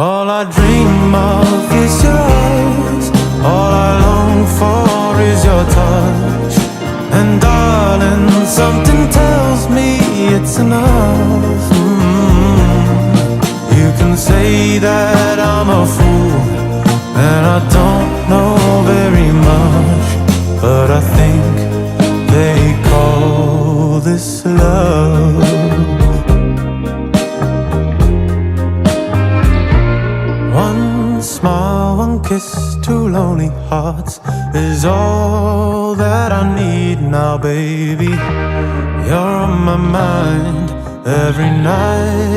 All I dream of is your eyes. All I long for is your touch. And darling, something tells me it's enough. You can say that I'm a fool and I don't know very much, but I think they call this love. One smile, one kiss, two lonely hearts is all that I need now, baby. You're on my mind every night.